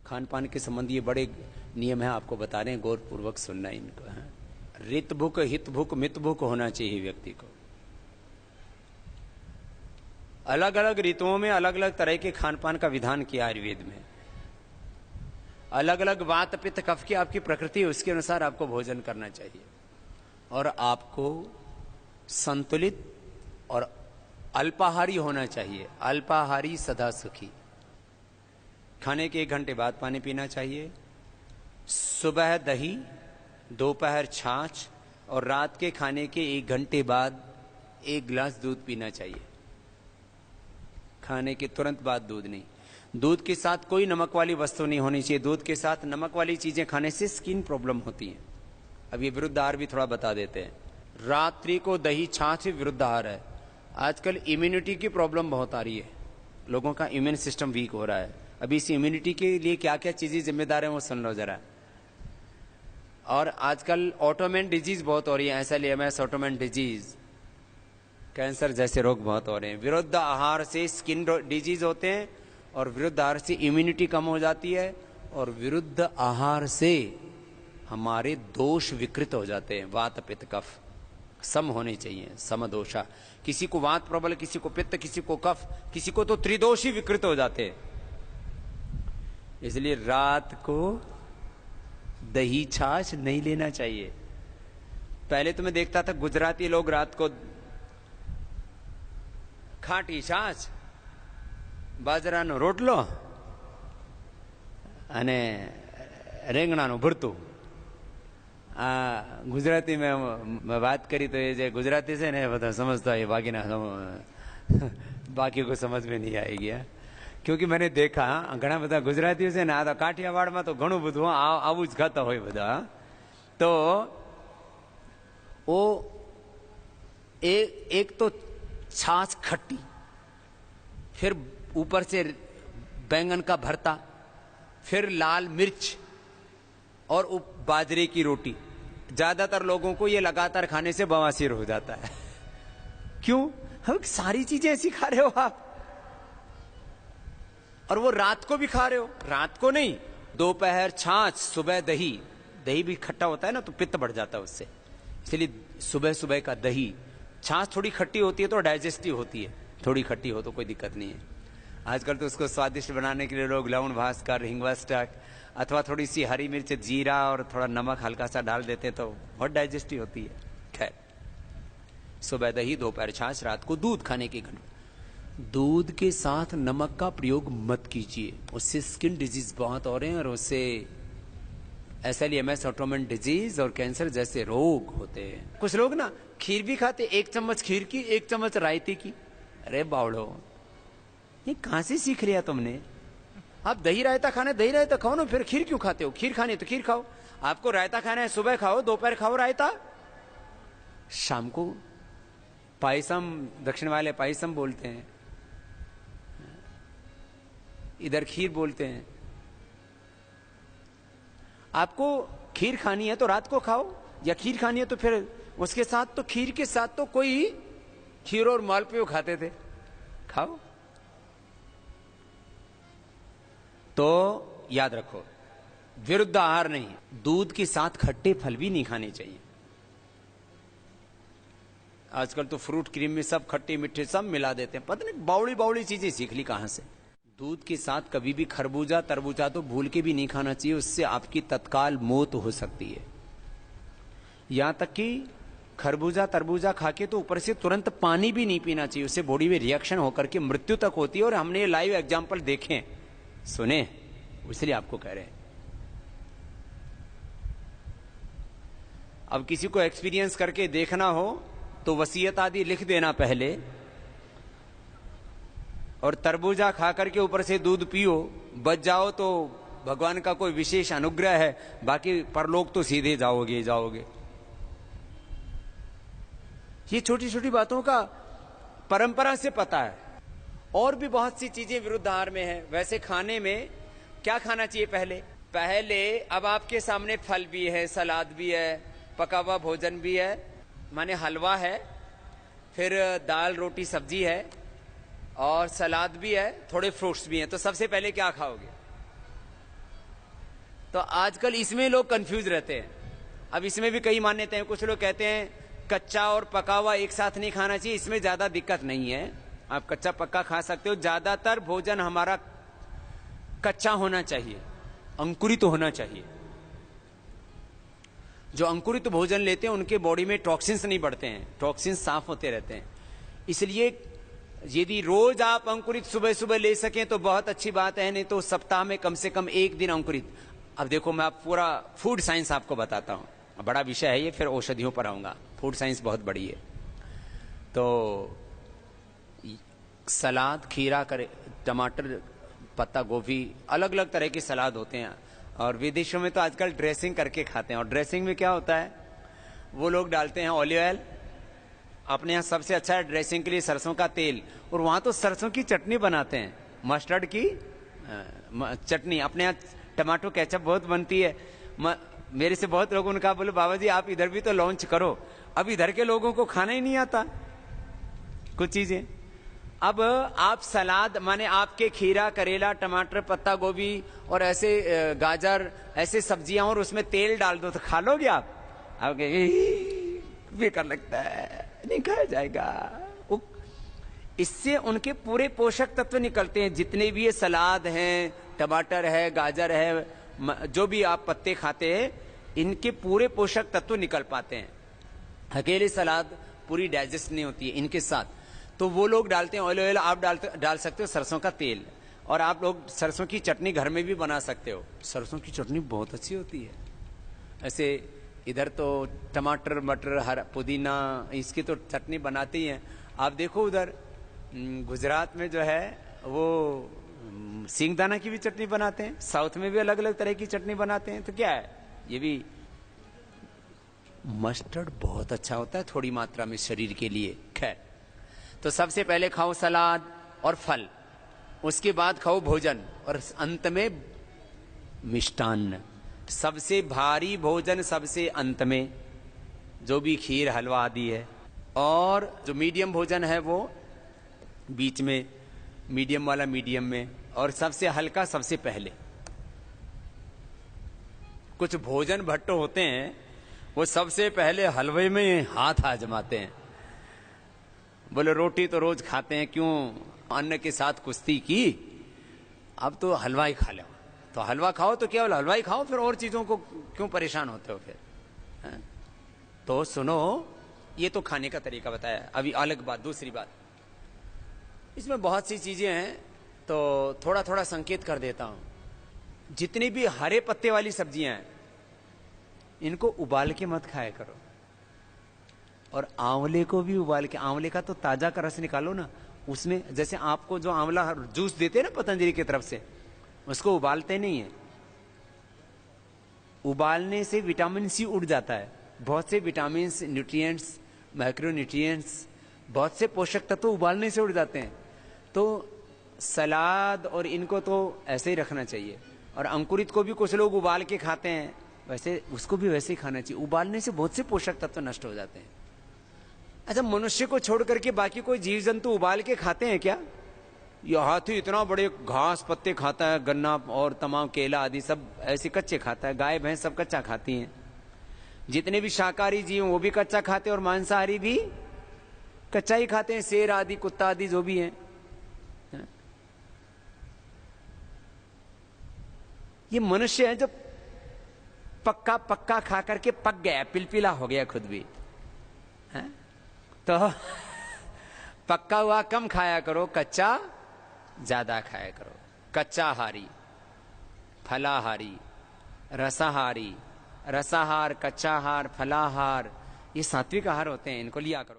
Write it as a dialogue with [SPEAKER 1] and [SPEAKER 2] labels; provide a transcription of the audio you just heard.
[SPEAKER 1] खान पान के संबंधी ये बड़े नियम हैं, आपको बता रहे हैं, गौर पूर्वक सुनना इनको है। रित भुक, हित भुक, मित भुक होना चाहिए व्यक्ति को। अलग अलग ऋतुओं में अलग अलग तरह के खान पान का विधान किया आयुर्वेद में। अलग अलग वात पित्त कफ की आपकी प्रकृति, उसके अनुसार आपको भोजन करना चाहिए। और आपको संतुलित और अल्पाहारी होना चाहिए। अल्पाहारी सदा सुखी। खाने के 1 घंटे बाद पानी पीना चाहिए। सुबह दही, दोपहर छाछ और रात के खाने के 1 घंटे बाद 1 गिलास दूध पीना चाहिए। खाने के तुरंत बाद दूध नहीं। दूध के साथ कोई नमक वाली वस्तु नहीं होनी चाहिए। दूध के साथ नमक वाली चीजें खाने से स्किन प्रॉब्लम होती है। अब ये विरुद्ध आहार भी थोड़ा बता देते हैं। रात्रि को दही छाछ विरुद्ध आहार है। आजकल इम्यूनिटी की प्रॉब्लम बहुत आ रही है, लोगों का इम्यून सिस्टम वीक हो रहा है। अभी इस इम्यूनिटी के लिए क्या क्या चीजें जिम्मेदार है वो सुन लो जरा। और आजकल ऑटोमेन डिजीज बहुत हो रही है, SLEMS ऑटोमेन डिजीज, कैंसर जैसे रोग बहुत हो रहे हैं। विरुद्ध आहार से स्किन डिजीज होते हैं और विरुद्ध आहार से इम्यूनिटी कम हो जाती है और विरुद्ध आहार से हमारे दोष विकृत हो जाते हैं। वात पित्त कफ सम होने चाहिए, समदोषा। किसी को वात प्रबल, किसी को पित्त, किसी को कफ, किसी को तो त्रिदोषी विकृत हो जाते हैं। इसलिए रात को दही छाछ नहीं लेना चाहिए। पहले तो मैं देखता था गुजराती लोग रात को खाटी छाछ, बाજરાનો રોટલો અને રીંગણાનું ભરતું। આ ગુજરાતી में बात करी तो ये जो गुजराती से ना બધા समझता है, बाकी को समझ में नहीं आएगी। क्योंकि मैंने देखा घણા બધા गुजरातीઓ છે ને આ તો કાઠિયાવાડમાં તો ઘણું બધું આવું જ ખાતા હોય બધા। તો वो एक तो छाछ खट्टी, फिर ऊपर से बैंगन का भरता, फिर लाल मिर्च और बाजरे की रोटी। ज्यादातर लोगों को ये लगातार खाने से बवासीर हो जाता है। क्यों? हम सारी चीजें ऐसी खा रहे हो आप, और वो रात को भी खा रहे हो। रात को नहीं, दोपहर छाछ, सुबह दही। दही भी खट्टा होता है ना तो पित्त बढ़ जाता है उससे, इसलिए सुबह सुबह का दही। छाछ थोड़ी खट्टी होती है तो डाइजेस्टिव होती है, थोड़ी खट्टी हो तो कोई दिक्कत नहीं है। आजकल तो उसको स्वादिष्ट बनाने के लिए लोग लवण भास्कर, हिंगवास्टक अथवा थोड़ी सी हरी मिर्च, जीरा और थोड़ा नमक हल्का सा डाल देते हैं तो बहुत डाइजेस्टिव होती है। खैर, सुबह दही, दोपहर छाछ, रात को दूध खाने के घंटे। दूध के साथ नमक का प्रयोग मत कीजिए, उससे स्किन डिजीज बहुत हो रहे हैं और उससे SLEMS ऑटोमेन डिजीज और कैंसर जैसे रोग होते हैं। कुछ लोग ना खीर भी खाते, 1 चम्मच खीर की, 1 चम्मच रायते की। अरे बावड़ो, ये कहां से सीख लिया तुमने? आप दही रायता खाना, दही रायता खाओ ना, फिर खीर क्यों खाते हो? खीर खानी है तो खीर खाओ। आपको रायता खाना है, सुबह खाओ, दोपहर खाओ रायता, शाम को पायसम। दक्षिण वाले पायसम बोलते हैं, इधर खीर बोलते हैं। आपको खीर खानी है तो रात को खाओ, या खीर खानी है तो फिर उसके साथ, तो खीर के साथ तो कोई खीर और मालपुआ खाते थे, खाओ। तो याद रखो, विरुद्ध आहार नहीं। दूध के साथ खट्टे फल भी नहीं खाने चाहिए। आजकल तो फ्रूट क्रीम में सब खट्टे मीठे सब मिला देते हैं, पता नहीं बावड़ी बावड़ी चीजें सीख ली कहां से। दूध के साथ कभी भी खरबूजा तरबूजा तो भूल के भी नहीं खाना चाहिए, उससे आपकी तत्काल मौत हो सकती है। यहां तक कि खरबूजा तरबूजा खाके तो ऊपर से तुरंत पानी भी नहीं पीना चाहिए, उससे बॉडी में रिएक्शन होकर के मृत्यु तक होती है। और हमने ये लाइव एग्जाम्पल देखे, सुने, इसलिए आपको कह रहे हैं। अब किसी को एक्सपीरियंस करके देखना हो तो वसीयत आदि लिख देना पहले, और तरबूजा खा करके ऊपर से दूध पियो, बच जाओ तो भगवान का कोई विशेष अनुग्रह है, बाकी परलोक तो सीधे जाओगे जाओगे। ये छोटी छोटी बातों का परंपरा से पता है। और भी बहुत सी चीजें विरुद्ध आहार में है। वैसे खाने में क्या खाना चाहिए? पहले अब आपके सामने फल भी है, सलाद भी है, पका हुआ भोजन भी है, माने हलवा है, फिर दाल रोटी सब्जी है और सलाद भी है, थोड़े फ्रूट्स भी हैं। तो सबसे पहले क्या खाओगे? तो आजकल इसमें लोग कंफ्यूज रहते हैं। अब इसमें भी कई मान्यताएं, कुछ लोग कहते हैं कच्चा और पका हुआ एक साथ नहीं खाना चाहिए, इसमें ज्यादा दिक्कत नहीं है, आप कच्चा पक्का खा सकते हो। ज्यादातर भोजन हमारा कच्चा होना चाहिए, अंकुरित होना चाहिए। जो अंकुरित भोजन लेते हैं उनके बॉडी में टॉक्सिन्स नहीं बढ़ते हैं, टॉक्सिन्स साफ होते रहते हैं। इसलिए यदि रोज आप अंकुरित सुबह सुबह ले सकें तो बहुत अच्छी बात है, नहीं तो सप्ताह में कम से कम एक दिन अंकुरित। अब देखो, मैं आप पूरा फूड साइंस आपको बताता हूं, बड़ा विषय है ये, फिर औषधियों पर आऊंगा। फूड साइंस बहुत बड़ी है। तो सलाद, खीरा, टमाटर, पत्ता गोभी, अलग अलग तरह के सलाद होते हैं। और विदेशों में तो आजकल ड्रेसिंग करके खाते हैं। और ड्रेसिंग में क्या होता है, वो लोग डालते हैं ऑलिव ऑयल, अपने यहाँ सबसे अच्छा है ड्रेसिंग के लिए सरसों का तेल, और वहां तो सरसों की चटनी बनाते हैं, मस्टर्ड की चटनी। अपने यहाँ टमाटो केचप बहुत बनती है। मेरे से बहुत लोगों ने कहा, बोले बाबा जी आप इधर भी तो लॉन्च करो। अब इधर के लोगों को खाना ही नहीं आता कुछ चीजें। अब आप सलाद माने आपके खीरा, करेला, टमाटर, पत्ता गोभी और ऐसे गाजर, ऐसे सब्जियां, और उसमें तेल डाल दो तो खा लोगे आप? बेकार लगता है, नहीं खाया जाएगा। इससे उनके पूरे पोषक तत्व निकलते हैं, जितने भी ये सलाद हैं, टमाटर है, गाजर है, जो भी आप पत्ते खाते हैं, इनके पूरे पोषक तत्व निकल पाते हैं। अकेले सलाद पूरी डाइजेस्ट नहीं होती है इनके साथ। तो वो लोग डालते हैं ऑलिव ऑयल, आप डाल सकते हो सरसों का तेल। और आप लोग सरसों की चटनी घर में भी बना सकते हो, सरसों की चटनी बहुत अच्छी होती है। ऐसे इधर तो टमाटर, मटर, हरा पुदीना, इसकी तो चटनी बनाते ही हैं। आप देखो उधर गुजरात में जो है वो सिंगदाना की भी चटनी बनाते हैं, साउथ में भी अलग अलग तरह की चटनी बनाते हैं। तो क्या है, ये भी मस्टर्ड बहुत अच्छा होता है थोड़ी मात्रा में शरीर के लिए। खैर, तो सबसे पहले खाओ सलाद और फल, उसके बाद खाओ भोजन, और अंत में मिष्टान्न। सबसे भारी भोजन सबसे अंत में, जो भी खीर, हलवा आदि है। और जो मीडियम भोजन है वो बीच में, मीडियम वाला मीडियम में, और सबसे हल्का सबसे पहले। कुछ भोजन भट्ट होते हैं वो सबसे पहले हलवे में हाथ आजमाते हैं। बोले रोटी तो रोज खाते हैं, क्यों अन्न के साथ कुश्ती की, अब तो हलवा ही खा लो। तो हलवा खाओ तो केवल हलवा ही खाओ, फिर और चीजों को क्यों परेशान होते हो फिर, है? तो सुनो, ये तो खाने का तरीका बताया। अभी अलग बात, दूसरी बात, इसमें बहुत सी चीजें हैं, तो थोड़ा थोड़ा संकेत कर देता हूं। जितनी भी हरे पत्ते वाली सब्जियां हैं, इनको उबाल के मत खाया करो। और आंवले को भी उबाल के, आंवले का तो ताजा का रस निकालो ना, उसमें जैसे आपको जो आंवला जूस देते हैं ना पतंजलि की तरफ से, उसको उबालते नहीं है। उबालने से विटामिन सी उड़ जाता है, बहुत से विटामिन, न्यूट्रिएंट्स, माइक्रोन्यूट्रिएंट्स, बहुत से पोषक तत्व तो उबालने से उड़ जाते हैं। तो सलाद और इनको तो ऐसे ही रखना चाहिए। और अंकुरित को भी कुछ लोग उबाल के खाते हैं, वैसे उसको भी वैसे ही खाना चाहिए। उबालने से बहुत से पोषक तत्व नष्ट हो जाते हैं। अच्छा, मनुष्य को छोड़ करके बाकी कोई जीव जंतु उबाल के खाते हैं क्या? ये हाथी इतना बड़े घास पत्ते खाता है, गन्ना और तमाम केला आदि सब ऐसे कच्चे खाता है। गाय भैंस सब कच्चा खाती हैं। जितने भी शाकाहारी जीव वो भी कच्चा खाते हैं, और मांसाहारी भी कच्चा ही खाते हैं, शेर आदि, कुत्ता आदि जो भी हैं। ये मनुष्य है जो पक्का पक्का खा करके पक गया, पिलपिला हो गया खुद भी, है? तो पक्का हुआ कम खाया करो, कच्चा ज्यादा खाया करो। कच्चाहारी, फलाहारी, रसाहारी, रसाहार, कच्चाहार, फलाहार, ये सात्विक आहार होते हैं, इनको लिया करो।